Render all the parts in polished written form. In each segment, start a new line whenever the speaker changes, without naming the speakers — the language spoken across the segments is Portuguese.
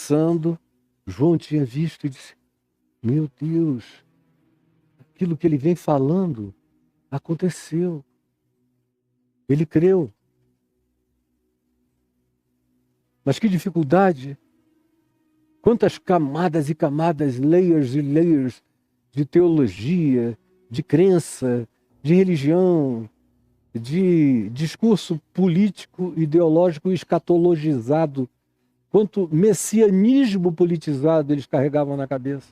passando, João tinha visto e disse: meu Deus, aquilo que ele vem falando aconteceu. Ele creu. Mas que dificuldade! Quantas camadas e camadas, layers e layers de teologia, de crença, de religião, de discurso político, ideológico escatologizado. Quanto messianismo politizado eles carregavam na cabeça.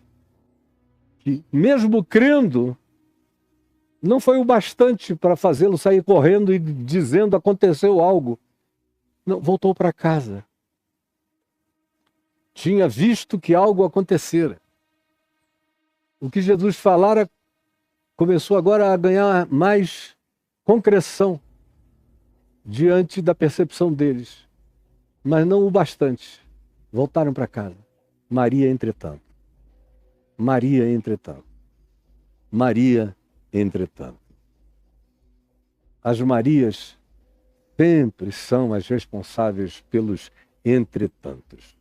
Que, mesmo crendo, não foi o bastante para fazê-lo sair correndo e dizendo aconteceu algo. Não, voltou para casa. Tinha visto que algo acontecera. O que Jesus falara começou agora a ganhar mais concreção diante da percepção deles. Mas não o bastante. Voltaram para casa. Maria, entretanto. Maria, entretanto. Maria, entretanto. As Marias sempre são as responsáveis pelos entretantos.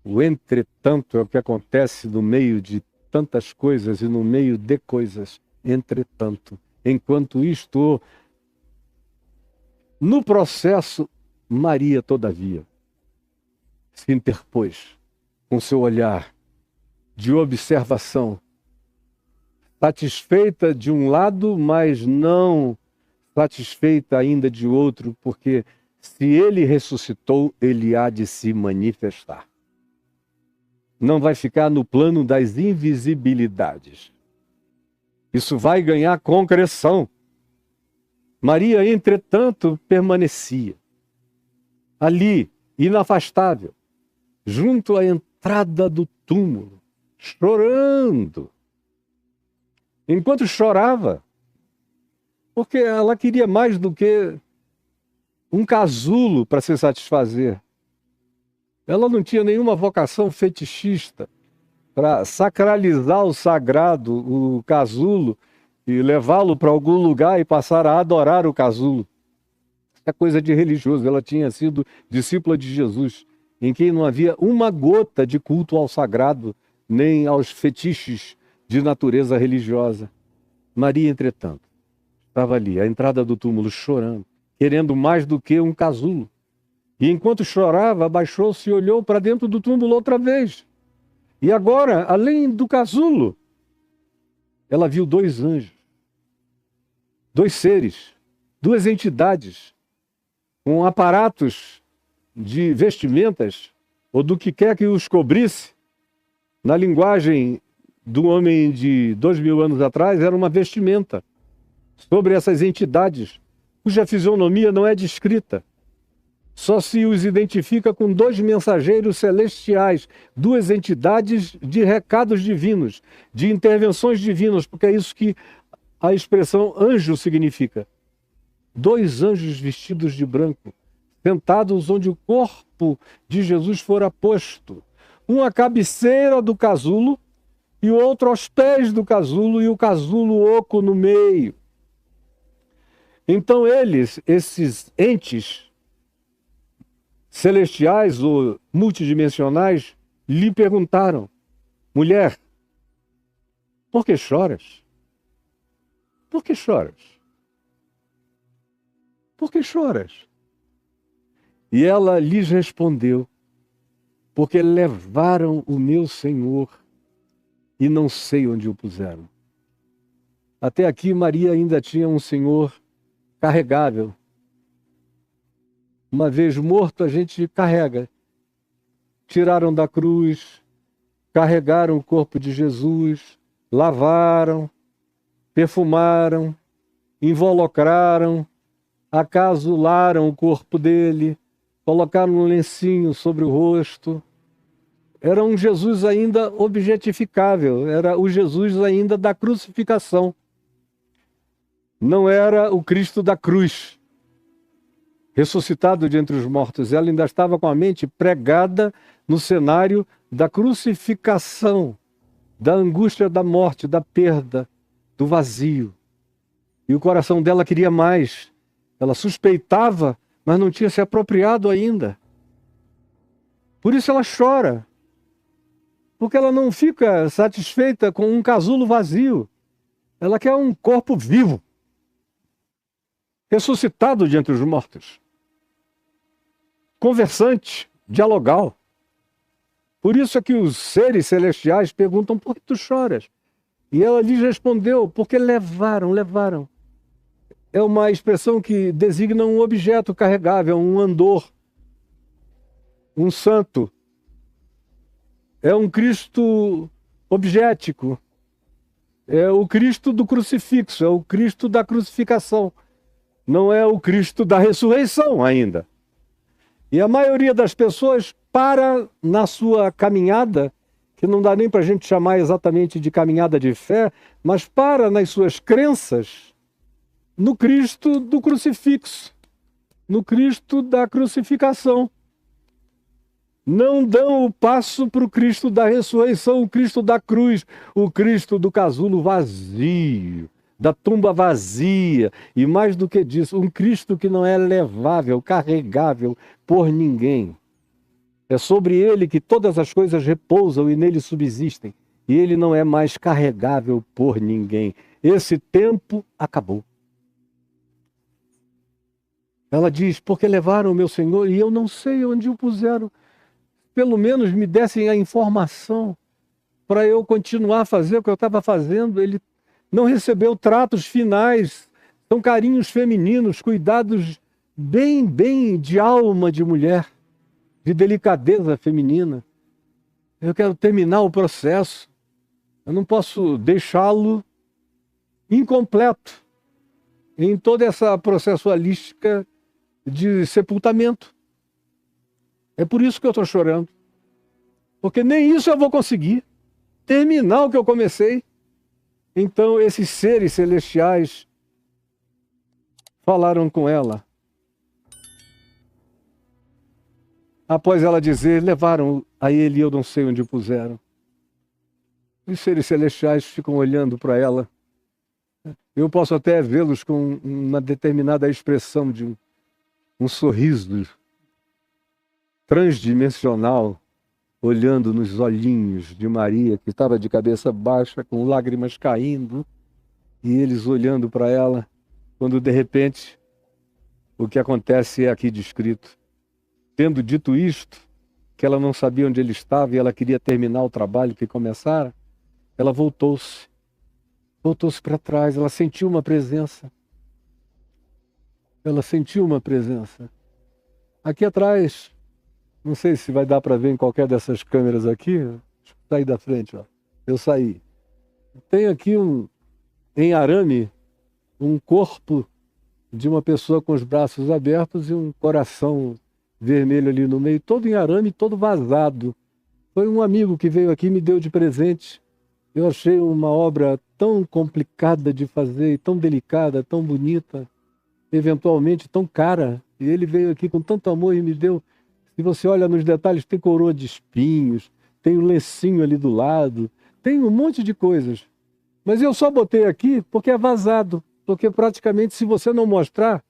O entretanto é o que acontece no meio de tantas coisas e no meio de coisas. Entretanto, enquanto isto, no processo, Maria, todavia, se interpôs com seu olhar de observação, satisfeita de um lado, mas não satisfeita ainda de outro, porque se ele ressuscitou, ele há de se manifestar. Não vai ficar no plano das invisibilidades. Isso vai ganhar concreção. Maria, entretanto, permanecia ali, inafastável, junto à entrada do túmulo, chorando. Enquanto chorava, porque ela queria mais do que um casulo para se satisfazer. Ela não tinha nenhuma vocação fetichista para sacralizar o sagrado, o casulo, e levá-lo para algum lugar e passar a adorar o casulo. É coisa de religioso. Ela tinha sido discípula de Jesus, em quem não havia uma gota de culto ao sagrado, nem aos fetiches de natureza religiosa. Maria, entretanto, estava ali, à entrada do túmulo, chorando, querendo mais do que um casulo. E enquanto chorava, abaixou-se e olhou para dentro do túmulo outra vez. E agora, além do casulo, ela viu dois anjos, dois seres, duas entidades, com aparatos de vestimentas, ou do que quer que os cobrisse. Na linguagem do homem de 2000 anos atrás, era uma vestimenta sobre essas entidades, cuja fisionomia não é descrita. Só se os identifica com dois mensageiros celestiais, duas entidades de recados divinos, de intervenções divinas, porque é isso que a expressão anjo significa. Dois anjos vestidos de branco, sentados onde o corpo de Jesus fora posto. Um à cabeceira do casulo e o outro aos pés do casulo e o casulo oco no meio. Então eles, esses entes celestiais ou multidimensionais, lhe perguntaram: mulher, por que choras? Por que choras? Por que choras? E ela lhes respondeu: porque levaram o meu Senhor e não sei onde o puseram. Até aqui Maria ainda tinha um Senhor carregável. Uma vez morto, a gente carrega. Tiraram da cruz, carregaram o corpo de Jesus, lavaram, perfumaram, involucraram, acasularam o corpo dele, colocaram um lencinho sobre o rosto. Era um Jesus ainda objetificável, era o Jesus ainda da crucificação. Não era o Cristo da cruz, ressuscitado de entre os mortos. Ela ainda estava com a mente pregada no cenário da crucificação, da angústia da morte, da perda, do vazio. E o coração dela queria mais. Ela suspeitava, mas não tinha se apropriado ainda. Por isso ela chora. Porque ela não fica satisfeita com um casulo vazio. Ela quer um corpo vivo, ressuscitado de entre os mortos, conversante, dialogal. Por isso é que os seres celestiais perguntam: por que tu choras? E ela lhes respondeu: porque levaram. É uma expressão que designa um objeto carregável, um andor, um santo. É um Cristo objético. É o Cristo do crucifixo, é o Cristo da crucificação. Não é o Cristo da ressurreição ainda. E a maioria das pessoas para na sua caminhada, que não dá nem para a gente chamar exatamente de caminhada de fé, mas para nas suas crenças no Cristo do crucifixo, no Cristo da crucificação. Não dão o passo para o Cristo da ressurreição, o Cristo da cruz, o Cristo do casulo vazio, da tumba vazia, e mais do que disso, um Cristo que não é levável, carregável por ninguém. É sobre ele que todas as coisas repousam e nele subsistem, e ele não é mais carregável por ninguém. Esse tempo acabou. Ela diz: porque levaram o meu Senhor e eu não sei onde o puseram. Pelo menos me dessem a informação para eu continuar a fazer o que eu estava fazendo. Ele não recebeu tratos finais, são carinhos femininos, cuidados bem de alma de mulher, de delicadeza feminina. Eu quero terminar o processo. Eu não posso deixá-lo incompleto em toda essa processualística de sepultamento. É por isso que eu estou chorando. Porque nem isso eu vou conseguir terminar o que eu comecei. Então esses seres celestiais falaram com ela. Após ela dizer: levaram a ele e eu não sei onde o puseram. Os seres celestiais ficam olhando para ela. Eu posso até vê-los com uma determinada expressão de um sorriso transdimensional, olhando nos olhinhos de Maria, que estava de cabeça baixa, com lágrimas caindo, e eles olhando para ela, quando de repente o que acontece é aqui descrito. Tendo dito isto, que ela não sabia onde ele estava e ela queria terminar o trabalho que começara, ela voltou-se para trás, ela sentiu uma presença. Ela sentiu uma presença. Aqui atrás, não sei se vai dar para ver em qualquer dessas câmeras aqui. Deixa eu sair da frente, ó. Eu saí. Tem aqui em arame um corpo de uma pessoa com os braços abertos e um coração vermelho ali no meio, todo em arame, todo vazado. Foi um amigo que veio aqui e me deu de presente. Eu achei uma obra tão complicada de fazer, tão delicada, tão bonita, eventualmente tão cara. E ele veio aqui com tanto amor e me deu. Se você olha nos detalhes, tem coroa de espinhos, tem um lencinho ali do lado, tem um monte de coisas. Mas eu só botei aqui porque é vazado, porque praticamente se você não mostrar,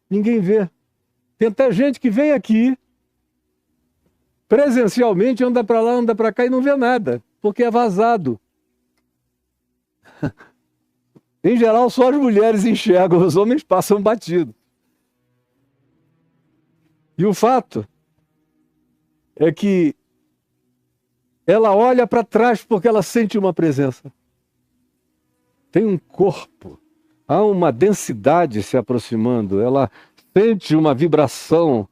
ninguém vê. Tem até gente que vem aqui, presencialmente, anda para lá, anda para cá e não vê nada, porque é vazado. Em geral, só as mulheres enxergam, os homens passam batido. E o fato é que ela olha para trás porque ela sente uma presença. Tem um corpo, há uma densidade se aproximando, ela sente uma vibração,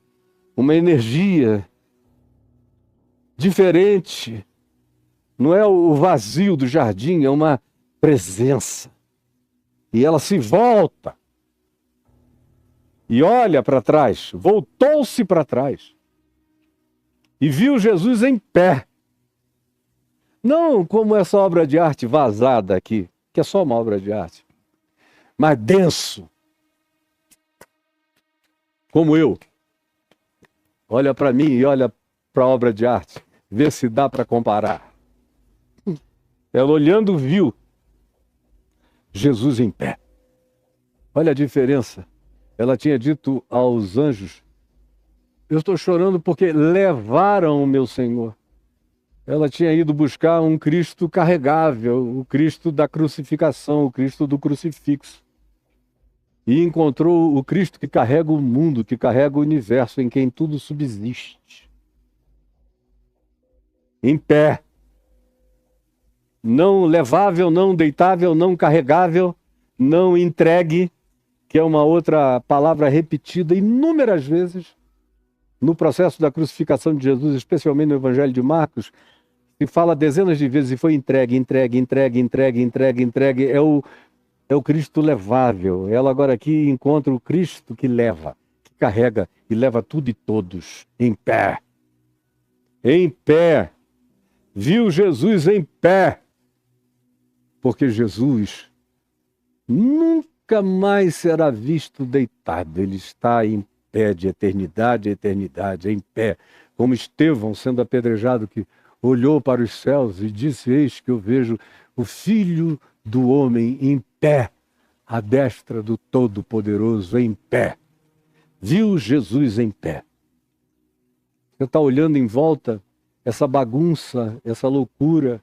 uma energia diferente. Não é o vazio do jardim, é uma presença. E ela se volta e olha para trás, voltou-se para trás e viu Jesus em pé. Não como essa obra de arte vazada aqui, que é só uma obra de arte, mas denso, como eu. Olha para mim e olha para a obra de arte, vê se dá para comparar. Ela olhando viu Jesus em pé. Olha a diferença. Ela tinha dito aos anjos Eu estou chorando porque levaram o meu Senhor. Ela tinha ido buscar um Cristo carregável, o Cristo da crucificação, o Cristo do crucifixo. E encontrou o Cristo que carrega o mundo, que carrega o universo, em quem tudo subsiste. Em pé. Não levável, não deitável, não carregável, não entregue, que é uma outra palavra repetida inúmeras vezes no processo da crucificação de Jesus, especialmente no Evangelho de Marcos, se fala dezenas de vezes e foi entregue, entregue, entregue, entregue, entregue, entregue. É o Cristo levável. Ela agora aqui encontra o Cristo que leva, que carrega e leva tudo e todos em pé. Em pé. Viu Jesus em pé. Porque Jesus nunca mais será visto deitado. Ele está em pé de eternidade a eternidade, em pé. Como Estevão, sendo apedrejado, que olhou para os céus e disse: eis que eu vejo o Filho do Homem em pé, à destra do Todo-Poderoso, em pé. Viu Jesus em pé. Você está olhando em volta essa bagunça, essa loucura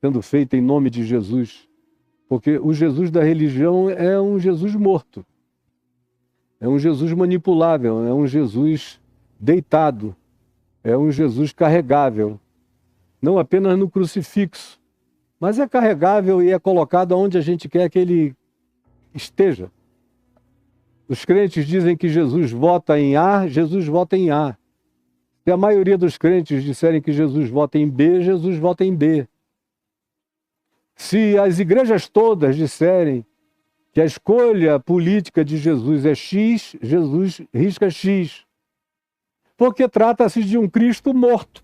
sendo feita em nome de Jesus. Porque o Jesus da religião é um Jesus morto. É um Jesus manipulável, é um Jesus deitado, é um Jesus carregável. Não apenas no crucifixo, mas é carregável e é colocado onde a gente quer que ele esteja. Os crentes dizem que Jesus vota em A, Jesus vota em A. Se a maioria dos crentes disserem que Jesus vota em B, Jesus vota em B. Se as igrejas todas disserem que a escolha política de Jesus é X, Jesus risca X. Porque trata-se de um Cristo morto.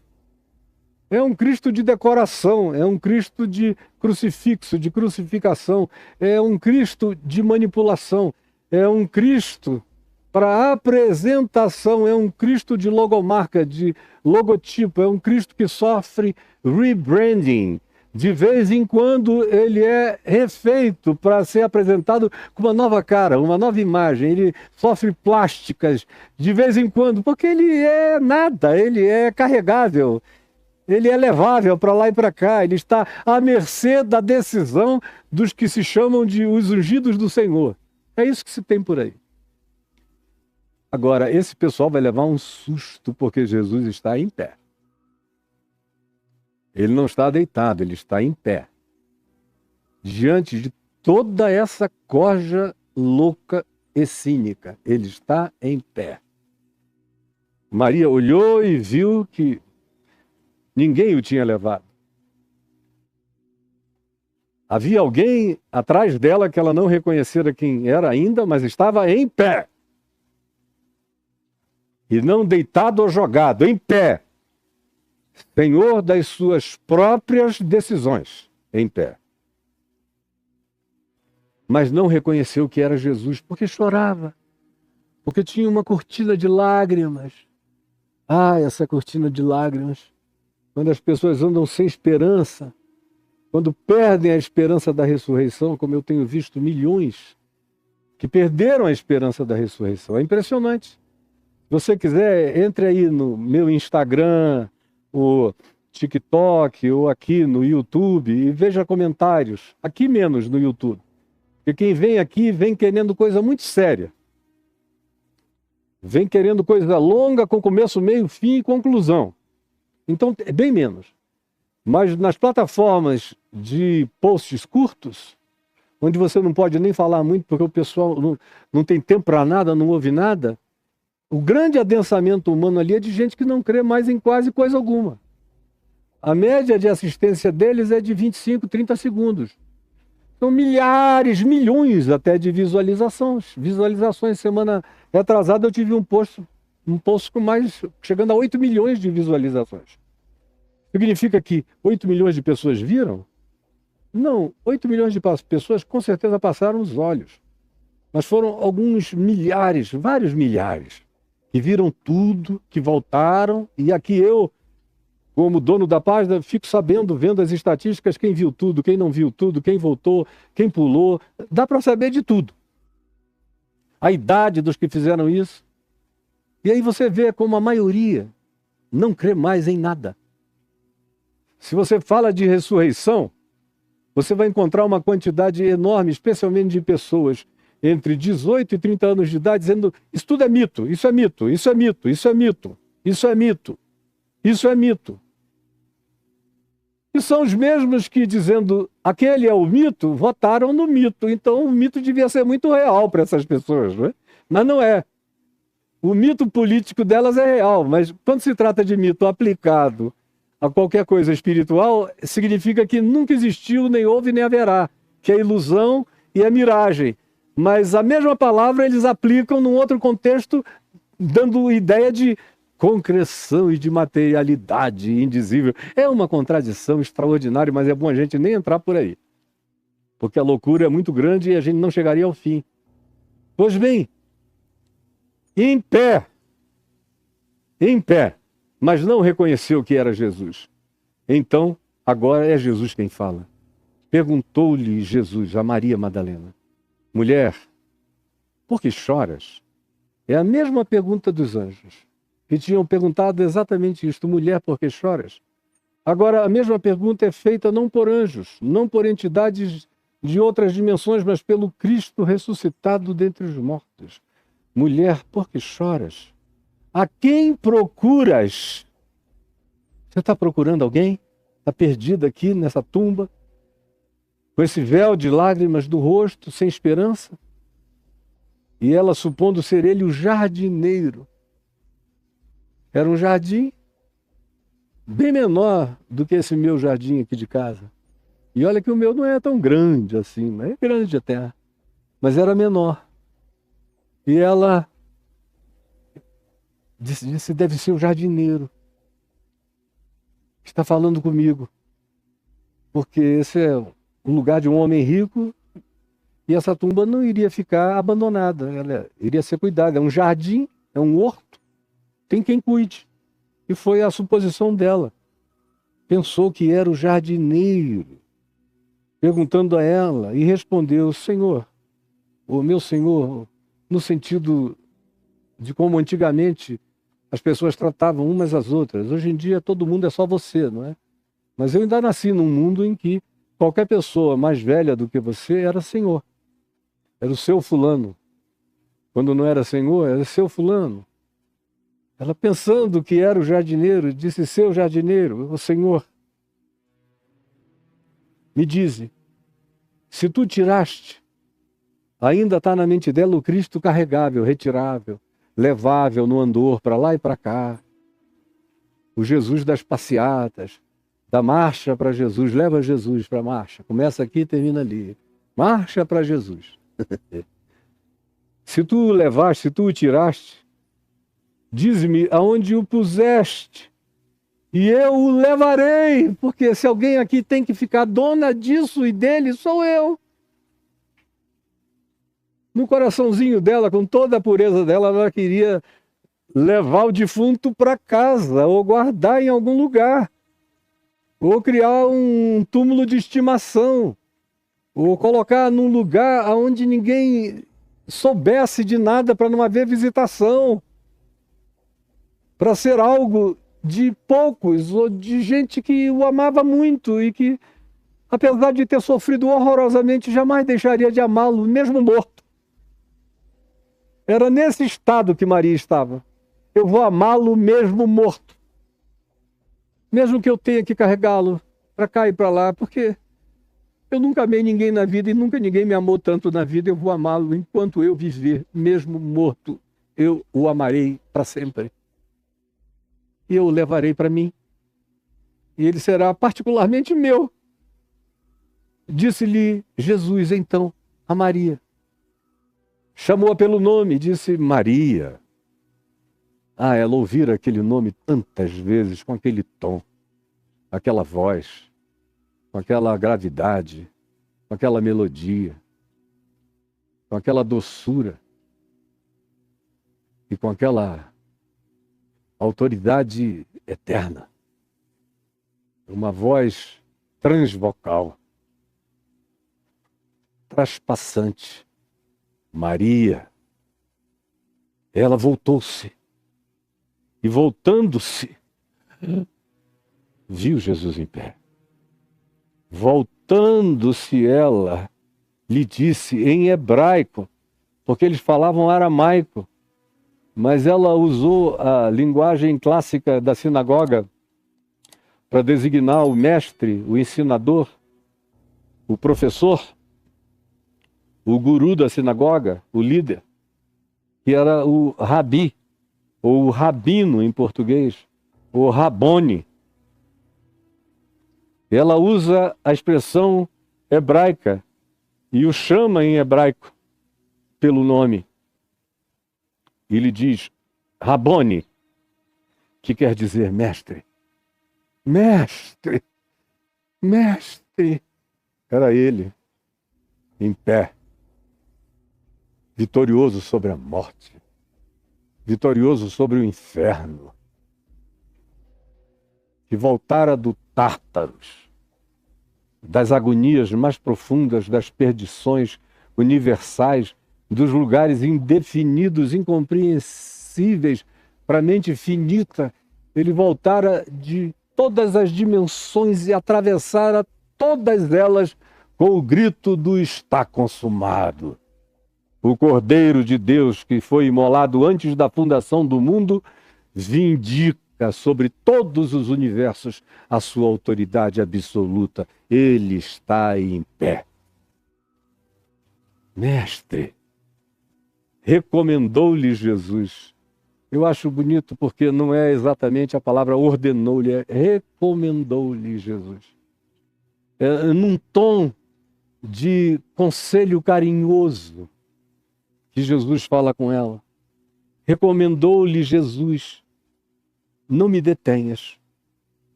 É um Cristo de decoração, é um Cristo de crucifixo, de crucificação, é um Cristo de manipulação, é um Cristo para apresentação, é um Cristo de logomarca, de logotipo, é um Cristo que sofre rebranding. De vez em quando ele é refeito para ser apresentado com uma nova cara, uma nova imagem. Ele sofre plásticas de vez em quando, porque ele é nada, ele é carregável, ele é levável para lá e para cá, ele está à mercê da decisão dos que se chamam de os ungidos do Senhor. É isso que se tem por aí. Agora, esse pessoal vai levar um susto porque Jesus está em pé. Ele não está deitado, ele está em pé. Diante de toda essa corja louca e cínica, ele está em pé. Maria olhou e viu que ninguém o tinha levado. Havia alguém atrás dela que ela não reconhecera quem era ainda, mas estava em pé. E não deitado ou jogado, em pé. Senhor das suas próprias decisões, em pé. Mas não reconheceu que era Jesus, porque chorava, porque tinha uma cortina de lágrimas. Ah, essa cortina de lágrimas, quando as pessoas andam sem esperança, quando perdem a esperança da ressurreição, como eu tenho visto milhões que perderam a esperança da ressurreição. É impressionante. Se você quiser, entre aí no meu Instagram, o TikTok ou aqui no YouTube e veja comentários. Aqui menos no YouTube. Porque quem vem aqui vem querendo coisa muito séria. Vem querendo coisa longa com começo, meio, fim e conclusão. Então é bem menos. Mas nas plataformas de posts curtos, onde você não pode nem falar muito porque o pessoal não tem tempo para nada, não ouve nada, o grande adensamento humano ali é de gente que não crê mais em quase coisa alguma. A média de assistência deles é de 25, 30 segundos. São milhares, milhões até de visualizações. Semana retrasada eu tive um post com mais, chegando a 8 milhões de visualizações. Significa que 8 milhões de pessoas viram? Não, 8 milhões de pessoas com certeza passaram os olhos. Mas foram alguns milhares, vários milhares, que viram tudo, que voltaram, e aqui eu, como dono da página, fico sabendo, vendo as estatísticas, quem viu tudo, quem não viu tudo, quem voltou, quem pulou, dá para saber de tudo. A idade dos que fizeram isso. E aí você vê como a maioria não crê mais em nada. Se você fala de ressurreição, você vai encontrar uma quantidade enorme, especialmente de pessoas entre 18 e 30 anos de idade, dizendo: isso tudo é mito, isso é mito, isso é mito, isso é mito, isso é mito, isso é mito. E são os mesmos que, dizendo aquele é o mito, votaram no mito. Então o mito devia ser muito real para essas pessoas, não é? Mas não é. O mito político delas é real, mas quando se trata de mito aplicado a qualquer coisa espiritual, significa que nunca existiu, nem houve, nem haverá, que é ilusão e é miragem. Mas a mesma palavra eles aplicam num outro contexto, dando ideia de concreção e de materialidade indizível. É uma contradição extraordinária, mas é bom a gente nem entrar por aí, porque a loucura é muito grande e a gente não chegaria ao fim. Pois bem, em pé, mas não reconheceu que era Jesus. Então, agora é Jesus quem fala. Perguntou-lhe Jesus a Maria Madalena: mulher, por que choras? É a mesma pergunta dos anjos, que tinham perguntado exatamente isto: mulher, por que choras? Agora, a mesma pergunta é feita não por anjos, não por entidades de outras dimensões, mas pelo Cristo ressuscitado dentre os mortos. Mulher, por que choras? A quem procuras? Você está procurando alguém? Está perdida aqui nessa tumba, com esse véu de lágrimas do rosto, sem esperança? E ela, supondo ser ele o jardineiro, era um jardim bem menor do que esse meu jardim aqui de casa. E olha que o meu não é tão grande assim, mas é grande até, mas era menor. E ela disse: deve ser o jardineiro que está falando comigo, porque esse é o lugar de um homem rico e essa tumba não iria ficar abandonada, ela iria ser cuidada. É um jardim, é um horto, tem quem cuide. E foi a suposição dela. Pensou que era o jardineiro, perguntando a ela, e respondeu: Senhor, o meu Senhor, no sentido de como antigamente as pessoas tratavam umas às outras. Hoje em dia todo mundo é só você, não é? Mas eu ainda nasci num mundo em que qualquer pessoa mais velha do que você era senhor. Era o seu fulano. Quando não era senhor, era seu fulano. Ela, pensando que era o jardineiro, disse: seu jardineiro, o Senhor, me dize, se tu tiraste, ainda está na mente dela o Cristo carregável, retirável, levável no andor para lá e para cá, o Jesus das passeatas, da marcha para Jesus. Leva Jesus para a marcha, começa aqui e termina ali, marcha para Jesus. Se tu o levaste, se tu o tiraste, dize-me aonde o puseste e eu o levarei, porque se alguém aqui tem que ficar dona disso e dele, sou eu. No coraçãozinho dela, com toda a pureza dela, ela queria levar o defunto para casa, ou guardar em algum lugar, ou criar um túmulo de estimação, ou colocar num lugar onde ninguém soubesse de nada, para não haver visitação, para ser algo de poucos, ou de gente que o amava muito e que, apesar de ter sofrido horrorosamente, jamais deixaria de amá-lo, mesmo morto. Era nesse estado que Maria estava. Eu vou amá-lo mesmo morto. Mesmo que eu tenha que carregá-lo para cá e para lá, porque eu nunca amei ninguém na vida e nunca ninguém me amou tanto na vida. Eu vou amá-lo enquanto eu viver, mesmo morto. Eu o amarei para sempre. E eu o levarei para mim. E ele será particularmente meu. Disse-lhe Jesus, então, a Maria. Chamou-a pelo nome, disse: Maria. Ah, ela ouvira aquele nome tantas vezes, com aquele tom, aquela voz, com aquela gravidade, com aquela melodia, com aquela doçura e com aquela autoridade eterna. Uma voz transvocal, traspassante. Maria. Ela voltou-se E voltando-se, viu Jesus em pé. Voltando-se ela, lhe disse em hebraico, porque eles falavam aramaico, mas ela usou a linguagem clássica da sinagoga para designar o mestre, o ensinador, o professor, o guru da sinagoga, o líder, que era o rabi, ou o rabino em português, ou rabone. Ela usa a expressão hebraica e o chama em hebraico pelo nome. E ele diz, Rabone, que quer dizer mestre. Mestre, mestre. Era ele, em pé, vitorioso sobre a morte, vitorioso sobre o inferno, que voltara do Tártaros, das agonias mais profundas, das perdições universais, dos lugares indefinidos, incompreensíveis para a mente finita. Ele voltara de todas as dimensões e atravessara todas elas com o grito do está consumado. O Cordeiro de Deus, que foi imolado antes da fundação do mundo, vindica sobre todos os universos a sua autoridade absoluta. Ele está em pé. Mestre, recomendou-lhe Jesus. Eu acho bonito porque não é exatamente a palavra ordenou-lhe, é recomendou-lhe Jesus. Num tom de conselho carinhoso que Jesus fala com ela. Recomendou-lhe Jesus, não me detenhas.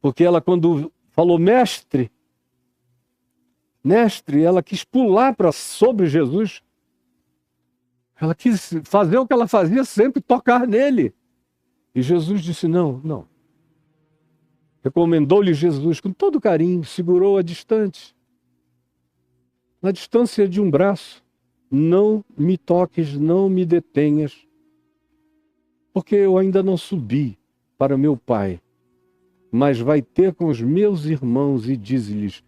Porque ela, quando falou mestre, ela quis pular sobre Jesus. Ela quis fazer o que ela fazia sempre, tocar nele. E Jesus disse, não, não. Recomendou-lhe Jesus com todo carinho, segurou-a distante. Na distância de um braço. Não me toques, não me detenhas, porque eu ainda não subi para meu Pai, mas vai ter com os meus irmãos e diz-lhes,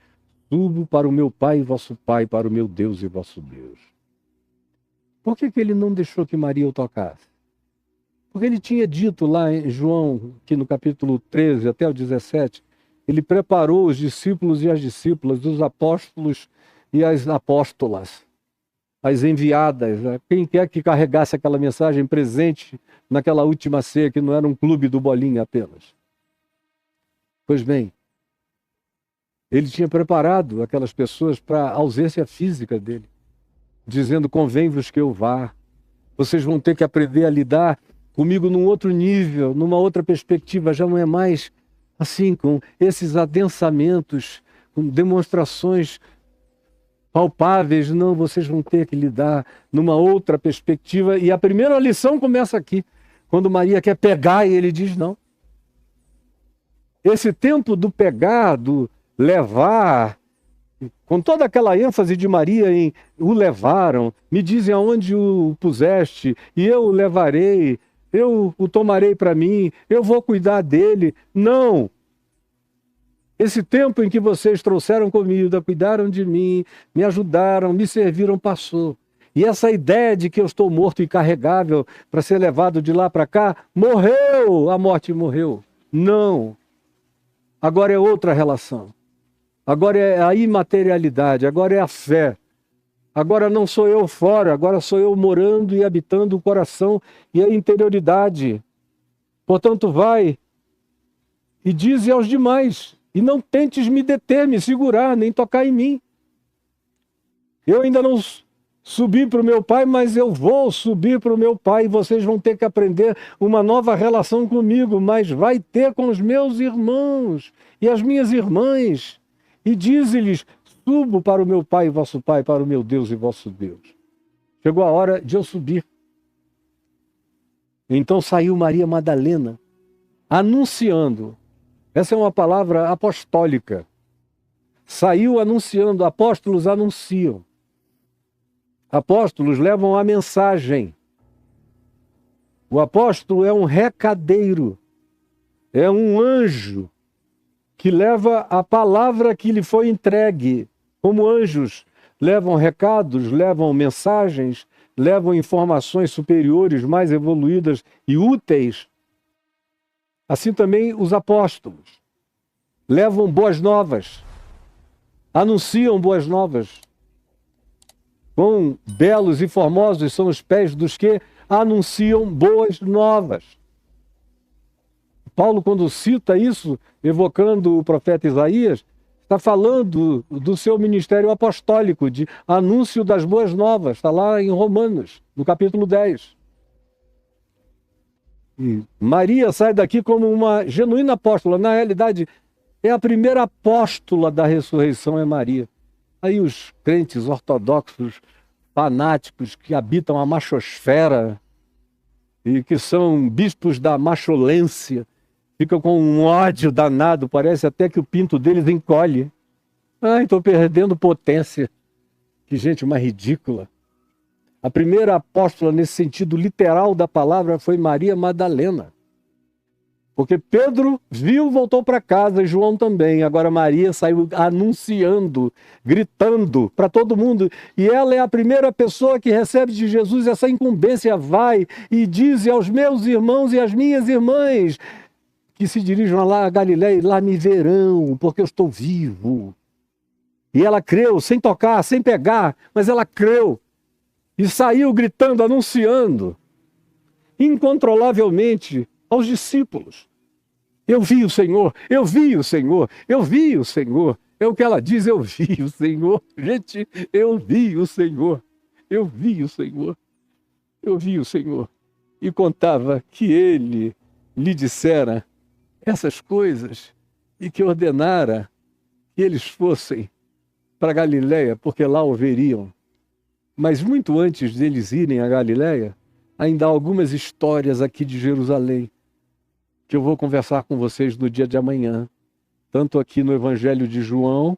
subo para o meu Pai e vosso Pai, para o meu Deus e vosso Deus. Por que ele não deixou que Maria o tocasse? Porque ele tinha dito lá em João, que no capítulo 13 até o 17, ele preparou os discípulos e as discípulas, os apóstolos e as apóstolas, as enviadas, quem quer que carregasse aquela mensagem presente naquela última ceia, que não era um clube do bolinha apenas. Pois bem, ele tinha preparado aquelas pessoas para a ausência física dele, dizendo, convém-vos que eu vá, vocês vão ter que aprender a lidar comigo num outro nível, numa outra perspectiva, já não é mais assim, com esses adensamentos, com demonstrações palpáveis, não, vocês vão ter que lidar numa outra perspectiva. E a primeira lição começa aqui, quando Maria quer pegar e ele diz não. Esse tempo do pegar, do levar, com toda aquela ênfase de Maria em o levaram, me dizem aonde o puseste, e eu o levarei, eu o tomarei para mim, eu vou cuidar dele. Não! Esse tempo em que vocês trouxeram comida, cuidaram de mim, me ajudaram, me serviram, passou. E essa ideia de que eu estou morto e carregável para ser levado de lá para cá, morreu! A morte morreu. Não! Agora é outra relação. Agora é a imaterialidade, agora é a fé. Agora não sou eu fora, agora sou eu morando e habitando o coração e a interioridade. Portanto, vai e dize aos demais, e não tentes me deter, me segurar, nem tocar em mim. Eu ainda não subi para o meu Pai, mas eu vou subir para o meu Pai, e vocês vão ter que aprender uma nova relação comigo, mas vai ter com os meus irmãos e as minhas irmãs. E dize-lhes, subo para o meu Pai e vosso Pai, para o meu Deus e vosso Deus. Chegou a hora de eu subir. Então saiu Maria Madalena, anunciando. Essa é uma palavra apostólica. Saiu anunciando, apóstolos anunciam. Apóstolos levam a mensagem. O apóstolo é um recadeiro, é um anjo que leva a palavra que lhe foi entregue. Como anjos levam recados, levam mensagens, levam informações superiores, mais evoluídas e úteis. Assim também os apóstolos levam boas novas, anunciam boas novas. Quão belos e formosos são os pés dos que anunciam boas novas. Paulo, quando cita isso, evocando o profeta Isaías, está falando do seu ministério apostólico, de anúncio das boas novas. Está lá em Romanos, no capítulo 10. E Maria sai daqui como uma genuína apóstola. Na realidade, é a primeira apóstola da ressurreição, é Maria. Aí os crentes ortodoxos, fanáticos, que habitam a machosfera e que são bispos da macholência, ficam com um ódio danado, parece até que o pinto deles encolhe. Ai, estou perdendo potência. Que gente mais ridícula. A primeira apóstola, nesse sentido literal da palavra, foi Maria Madalena. Porque Pedro viu, voltou para casa, e João também. Agora Maria saiu anunciando, gritando para todo mundo. E ela é a primeira pessoa que recebe de Jesus essa incumbência. Vai e diz aos meus irmãos e às minhas irmãs que se dirijam lá a Galiléia, lá me verão, porque eu estou vivo. E ela creu, sem tocar, sem pegar, mas ela creu. E saiu gritando, anunciando, incontrolavelmente, aos discípulos. Eu vi o Senhor, eu vi o Senhor, eu vi o Senhor. É o que ela diz, eu vi o Senhor. Gente, eu vi o Senhor, eu vi o Senhor, eu vi o Senhor. E contava que ele lhe dissera essas coisas e que ordenara que eles fossem para Galiléia, porque lá o veriam. Mas muito antes deles irem a Galiléia, ainda há algumas histórias aqui de Jerusalém que eu vou conversar com vocês no dia de amanhã, tanto aqui no Evangelho de João,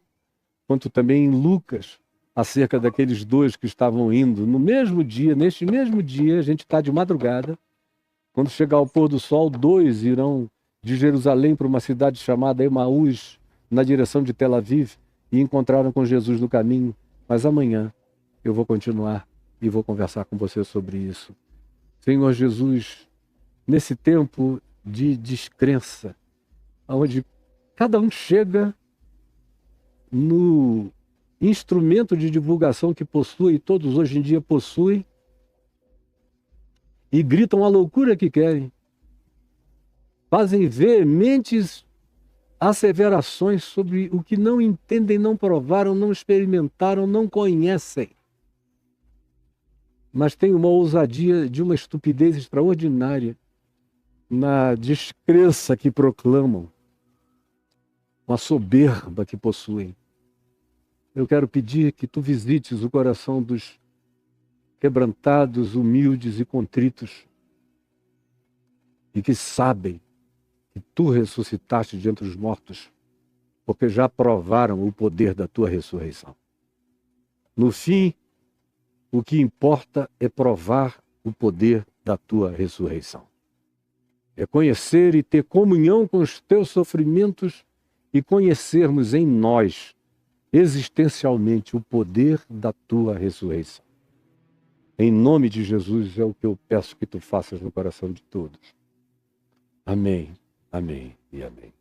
quanto também em Lucas, acerca daqueles dois que estavam indo no mesmo dia, neste mesmo dia, a gente está de madrugada, quando chegar o pôr do sol, dois irão de Jerusalém para uma cidade chamada Emaús, na direção de Tel Aviv, e encontraram com Jesus no caminho. Mas amanhã eu vou continuar e vou conversar com você sobre isso. Senhor Jesus, nesse tempo de descrença, onde cada um chega no instrumento de divulgação que possui, e todos hoje em dia possuem, e gritam a loucura que querem, fazem veementes asseverações sobre o que não entendem, não provaram, não experimentaram, não conhecem. Mas tem uma ousadia de uma estupidez extraordinária na descrença que proclamam, uma soberba que possuem. Eu quero pedir que tu visites o coração dos quebrantados, humildes e contritos, e que sabem que tu ressuscitaste de entre os mortos, porque já provaram o poder da tua ressurreição. No fim, o que importa é provar o poder da tua ressurreição. É conhecer e ter comunhão com os teus sofrimentos e conhecermos em nós, existencialmente, o poder da tua ressurreição. Em nome de Jesus é o que eu peço que tu faças no coração de todos. Amém, amém e amém.